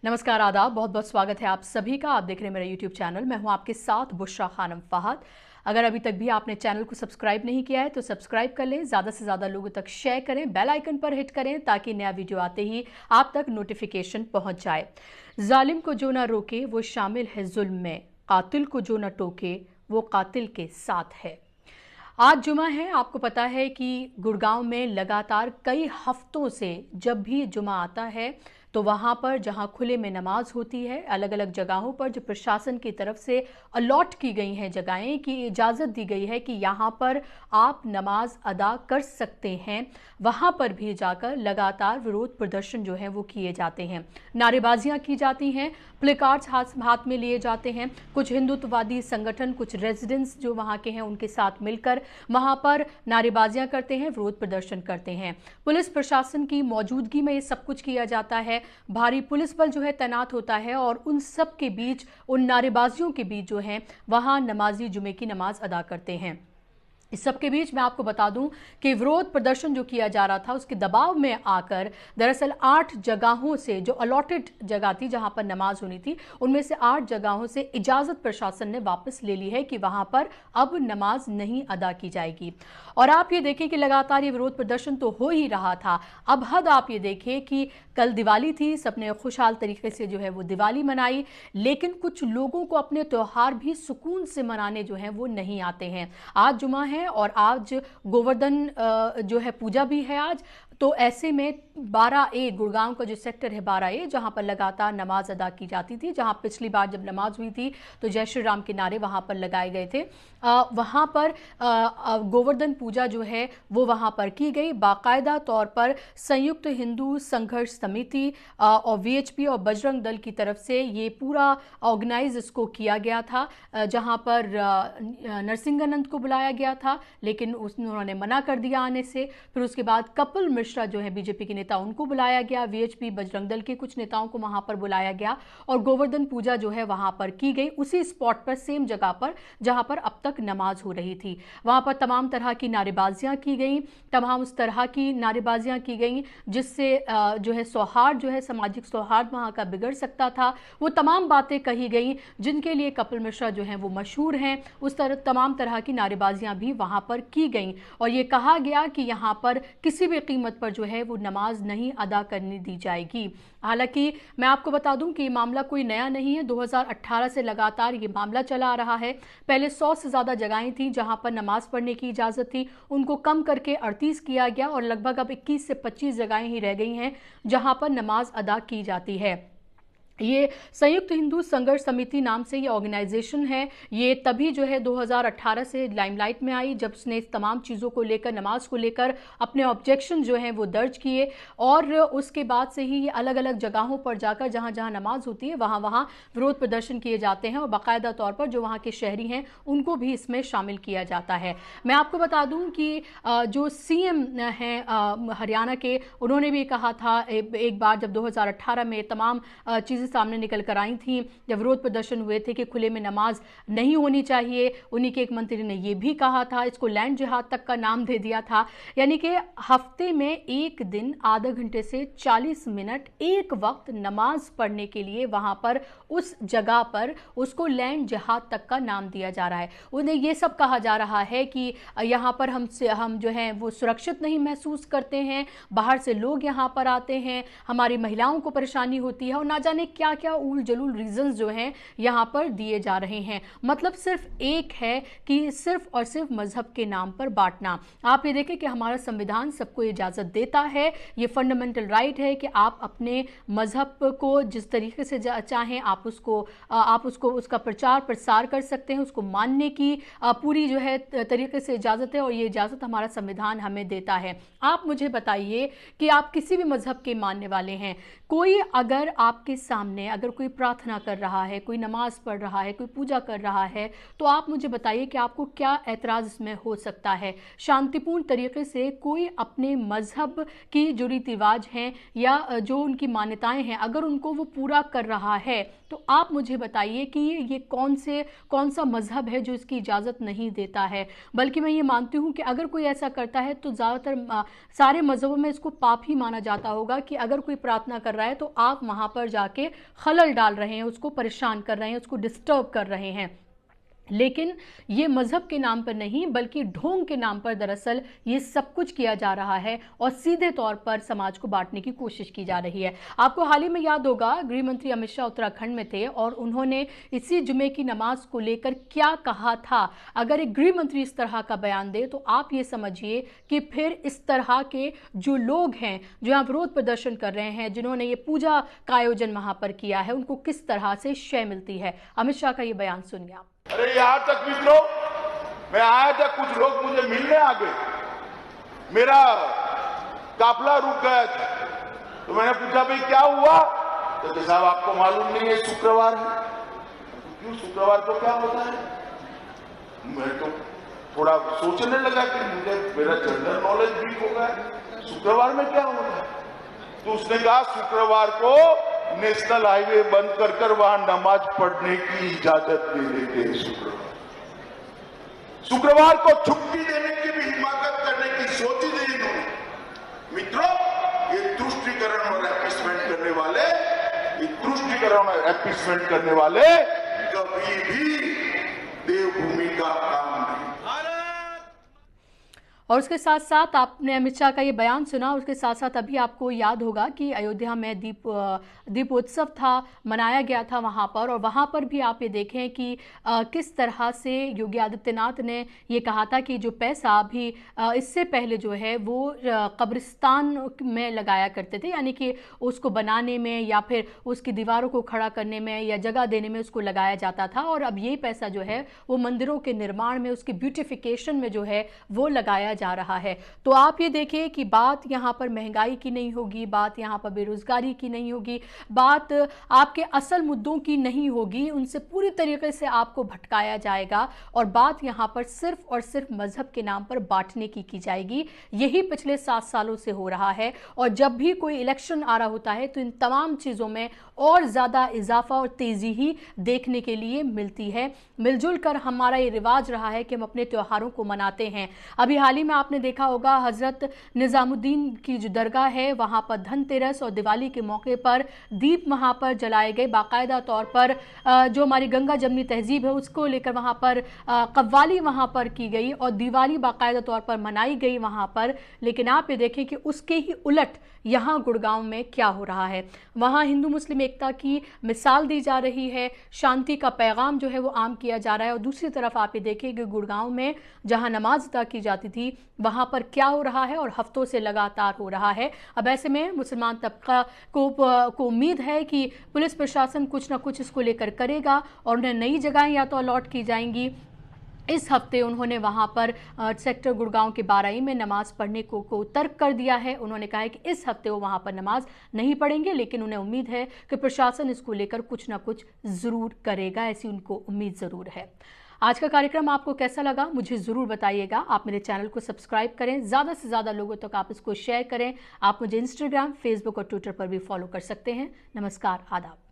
नमस्कार, आदाब। बहुत बहुत स्वागत है आप सभी का। आप देख रहे हैं मेरा यूट्यूब चैनल। मैं हूं आपके साथ बुशरा खानम फहद। अगर अभी तक भी आपने चैनल को सब्सक्राइब नहीं किया है तो सब्सक्राइब कर लें, ज़्यादा से ज़्यादा लोगों तक शेयर करें, बेल आइकन पर हिट करें ताकि नया वीडियो आते ही आप तक नोटिफिकेशन पहुंच जाए। जालिम को जो ना रोके वो शामिल है जुल्म में, कातिल को जो ना टोके वो कातिल के साथ है। आज जुमा है। आपको पता है कि गुड़गांव में लगातार कई हफ्तों से जब भी जुमा आता है तो वहाँ पर जहाँ खुले में नमाज होती है, अलग अलग जगहों पर जो प्रशासन की तरफ से अलॉट की गई हैं जगहें, की इजाज़त दी गई है कि यहाँ पर आप नमाज अदा कर सकते हैं, वहाँ पर भी जाकर लगातार विरोध प्रदर्शन जो है वो किए जाते हैं। नारेबाजियाँ की जाती हैं, प्लेकार्ड्स हाथ में लिए जाते हैं। कुछ हिंदुत्ववादी संगठन, कुछ रेजिडेंट्स जो वहाँ के हैं उनके साथ मिलकर वहाँ पर नारेबाजियाँ करते हैं, विरोध प्रदर्शन करते हैं। पुलिस प्रशासन की मौजूदगी में ये सब कुछ किया जाता है। भारी पुलिस बल जो है तैनात होता है और उन सब के बीच, उन नारेबाजियों के बीच जो है वहां नमाजी जुमे की नमाज अदा करते हैं। इस सब के बीच मैं आपको बता दूं कि विरोध प्रदर्शन जो किया जा रहा था उसके दबाव में आकर दरअसल 8 जगहों से, जो अलॉटेड जगह थी जहां पर नमाज होनी थी, उनमें से 8 जगहों से इजाजत प्रशासन ने वापस ले ली है कि वहां पर अब नमाज नहीं अदा की जाएगी। और आप ये देखें कि लगातार ये विरोध प्रदर्शन तो हो ही रहा था। अब हद आप ये देखें कि कल दिवाली थी, सबने खुशहाल तरीके से जो है वो दिवाली मनाई, लेकिन कुछ लोगों को अपने त्यौहार भी सुकून से मनाने जो है वो नहीं आते हैं। आज जुमा है और आज गोवर्धन जो है पूजा भी है आज। तो ऐसे में 12A गुड़गांव का जो सेक्टर है 12A, जहां पर लगातार नमाज अदा की जाती थी, जहां पिछली बार जब नमाज हुई थी तो जय श्री राम के नारे वहां पर लगाए गए थे, वहां पर गोवर्धन पूजा जो है वो वहां पर की गई। बाकायदा तौर पर संयुक्त हिंदू संघर्ष समिति और VHP और बजरंग दल की तरफ से ये पूरा ऑर्गेनाइज इसको किया गया था, जहां पर नरसिंहानंद को बुलाया गया था लेकिन उन्होंने मना कर दिया आने से। फिर उसके बाद कपिल मिश्रा जो है बीजेपी के नेता, उनको बुलाया गया। VHP बजरंग दल के कुछ नेताओं को वहां पर बुलाया गया और गोवर्धन पूजा जो है वहां पर की गई, उसी स्पॉट पर, सेम जगह पर जहां पर अब तक नमाज हो रही थी। वहां पर तमाम तरह की नारेबाजियां की गई, तमाम उस तरह की नारेबाजियां की गई जिससे जो है सौहार्द, जो है सामाजिक सौहार्द वहां का बिगड़ सकता था। वो तमाम बातें कही गई जिनके लिए कपिल मिश्रा जो है वो मशहूर हैं। उस तरह तमाम तरह की नारेबाजियां भी वहां पर की गई और ये कहा गया कि यहां पर किसी भी कीमत पर जो है वो नमाज नहीं अदा करने दी जाएगी। हालांकि मैं आपको बता दूं कि ये मामला कोई नया नहीं है। 2018 से लगातार ये मामला चला आ रहा है। पहले 100 से ज़्यादा जगहें थी जहां पर नमाज पढ़ने की इजाज़त थी, उनको कम करके 38 किया गया और लगभग अब 21 से 25 जगहें ही रह गई हैं जहां पर नमाज अदा की जाती है। ये संयुक्त हिंदू संघर्ष समिति नाम से ये ऑर्गेनाइजेशन है। ये तभी जो है 2018 से लाइमलाइट में आई जब उसने इस तमाम चीज़ों को लेकर, नमाज को लेकर अपने ऑब्जेक्शन जो हैं वो दर्ज किए और उसके बाद से ही ये अलग अलग जगहों पर जाकर जहाँ जहाँ नमाज होती है वहाँ वहाँ विरोध प्रदर्शन किए जाते हैं और बाकायदा तौर पर जो वहाँ के शहरी हैं उनको भी इसमें शामिल किया जाता है। मैं आपको बता दूँ कि जो CM हैं हरियाणा के, उन्होंने भी कहा था एक बार जब 2018 में तमाम चीज़ें सामने निकल कर आई थी, जब विरोध प्रदर्शन हुए थे कि खुले में नमाज नहीं होनी चाहिए, उन्हीं के एक मंत्री ने यह भी कहा था, इसको लैंड जिहाद तक का नाम दे दिया था। यानी कि हफ्ते में एक दिन आधा घंटे से 40 मिनट एक वक्त नमाज पढ़ने के लिए वहां पर उस जगह पर उसको लैंड जिहाद तक का नाम दिया जा रहा है। उन्हें यह सब कहा जा रहा है कि यहां पर हम जो हैं वो सुरक्षित नहीं महसूस करते हैं, बाहर से लोग यहां पर आते हैं, हमारी महिलाओं को परेशानी होती है और ना जाने क्या क्या उल जलूल रीजंस जो हैं यहाँ पर दिए जा रहे हैं। मतलब सिर्फ एक है कि सिर्फ और सिर्फ मजहब के नाम पर बांटना। आप ये देखें कि हमारा संविधान सबको इजाज़त देता है, ये फंडामेंटल राइट है कि आप अपने मजहब को जिस तरीके से चाहें आप उसको उसका प्रचार प्रसार कर सकते हैं, उसको मानने की पूरी जो है तरीके से इजाज़त है और ये इजाज़त हमारा संविधान हमें देता है। आप मुझे बताइए कि आप किसी भी मजहब के मानने वाले हैं, कोई अगर आपके सामने अगर कोई प्रार्थना कर रहा है, कोई नमाज पढ़ रहा है, कोई पूजा कर रहा है, तो आप मुझे बताइए कि आपको क्या ऐतराज़ इसमें हो सकता है। शांतिपूर्ण तरीके से कोई अपने मजहब की जो रीति रिवाज हैं या जो उनकी मान्यताएं हैं अगर उनको वो पूरा कर रहा है तो आप मुझे बताइए कि ये कौन सा मजहब है जो इसकी इजाज़त नहीं देता है। बल्कि मैं ये मानती हूँ कि अगर कोई ऐसा करता है तो ज़्यादातर सारे मजहबों में इसको पाप ही माना जाता होगा कि अगर कोई प्रार्थना कर रहा है तो आप वहाँ पर जाके खलल डाल रहे हैं, उसको परेशान कर रहे हैं, उसको डिस्टर्ब कर रहे हैं। लेकिन ये मजहब के नाम पर नहीं बल्कि ढोंग के नाम पर दरअसल ये सब कुछ किया जा रहा है और सीधे तौर पर समाज को बांटने की कोशिश की जा रही है। आपको हाल ही में याद होगा, गृह मंत्री अमित शाह उत्तराखंड में थे और उन्होंने इसी जुमे की नमाज को लेकर क्या कहा था। अगर एक गृह मंत्री इस तरह का बयान दे तो आप ये समझिए कि फिर इस तरह के जो लोग हैं जो यहाँ विरोध प्रदर्शन कर रहे हैं, जिन्होंने ये पूजा का आयोजन वहां पर किया है, उनको किस तरह से शय मिलती है। अमित शाह का ये बयान सुनिए आप। अरे यहां तक मित्रों, मैं आया था, कुछ लोग मुझे मिलने आ गए, मेरा काफिला रुक गया था, तो मैंने पूछा भाई क्या हुआ, तो साहब आपको मालूम नहीं है शुक्रवार है। क्यों शुक्रवार को क्या होता है? मैं तो थोड़ा सोचने लगा कि मुझे मेरा जनरल नॉलेज वीक हो गया, शुक्रवार में क्या होता है। तो उसने कहा शुक्रवार को नेशनल हाईवे बंद कर वहां नमाज पढ़ने की इजाजत दे देते हैं। शुक्रवार को छुट्टी देने की भी हिमाकत करने की सोची थी इन्होंने। मित्रों, ये तुष्टीकरण और एपीसमेंट करने वाले कभी भी देवभूमि का काम नहीं। और उसके साथ साथ आपने अमित शाह का ये बयान सुना, उसके साथ साथ अभी आपको याद होगा कि अयोध्या में दीपोत्सव था, मनाया गया था वहाँ पर, और वहाँ पर भी आप ये देखें कि किस तरह से योगी आदित्यनाथ ने ये कहा था कि जो पैसा अभी इससे पहले जो है वो कब्रिस्तान में लगाया करते थे, यानी कि उसको बनाने में या फिर उसकी दीवारों को खड़ा करने में या जगह देने में उसको लगाया जाता था, और अब ये पैसा जो है वो मंदिरों के निर्माण में, उसकी ब्यूटिफिकेशन में जो है वो लगाया जा रहा है। तो आप ये देखिए कि बात यहाँ पर महंगाई की नहीं होगी, बात यहाँ पर बेरोजगारी की नहीं होगी, बात आपके असल मुद्दों की नहीं होगी, उनसे पूरी तरीके से आपको भटकाया जाएगा और बात यहाँ पर सिर्फ और सिर्फ मजहब के नाम पर बांटने की जाएगी। यही पिछले 7 सालों से हो रहा है और जब भी कोई इलेक्शन आ रहा होता है तो इन तमाम चीज़ों में और ज़्यादा इजाफा और तेज़ी ही देखने के लिए मिलती है। मिलजुल कर हमारा ये रिवाज रहा है कि हम अपने त्योहारों को मनाते हैं। अभी हाल ही में आपने देखा होगा हज़रत निज़ामुद्दीन की जो दरगाह है वहाँ पर धनतेरस और दिवाली के मौके पर दीप वहाँ पर जलाए गए, बाकायदा तौर पर जो हमारी गंगा जमनी तहजीब है उसको लेकर वहाँ पर कव्वाली वहाँ पर की गई और दिवाली बाकायदा तौर पर मनाई गई वहाँ पर। लेकिन आप ये देखें कि उसके ही उलट यहाँ गुड़गांव में क्या हो रहा है। वहाँ हिंदू मुस्लिम एकता की मिसाल दी जा रही है, शांति का पैगाम जो है वो आम किया जा रहा है, और दूसरी तरफ आप ये देखें कि गुड़गांव में जहाँ नमाज अदा की जाती थी वहाँ पर क्या हो रहा है और हफ्तों से लगातार हो रहा है। अब ऐसे में मुसलमान तबका को उम्मीद है कि पुलिस प्रशासन कुछ ना कुछ इसको लेकर करेगा और उन्हें नई जगहें या तो अलॉट की जाएंगी। इस हफ्ते उन्होंने वहाँ पर सेक्टर गुड़गांव के बाराई में नमाज पढ़ने को तर्क कर दिया है। उन्होंने कहा है कि इस हफ्ते वो वहाँ पर नमाज नहीं पढ़ेंगे, लेकिन उन्हें उम्मीद है कि प्रशासन इसको लेकर कुछ ना कुछ ज़रूर करेगा, ऐसी उनको उम्मीद ज़रूर है। आज का कार्यक्रम आपको कैसा लगा मुझे ज़रूर बताइएगा। आप मेरे चैनल को सब्सक्राइब करें, ज़्यादा से ज़्यादा लोगों तक आप इसको शेयर करें। आप मुझे इंस्टाग्राम, फेसबुक और ट्विटर पर भी फॉलो कर सकते हैं। नमस्कार, आदाब।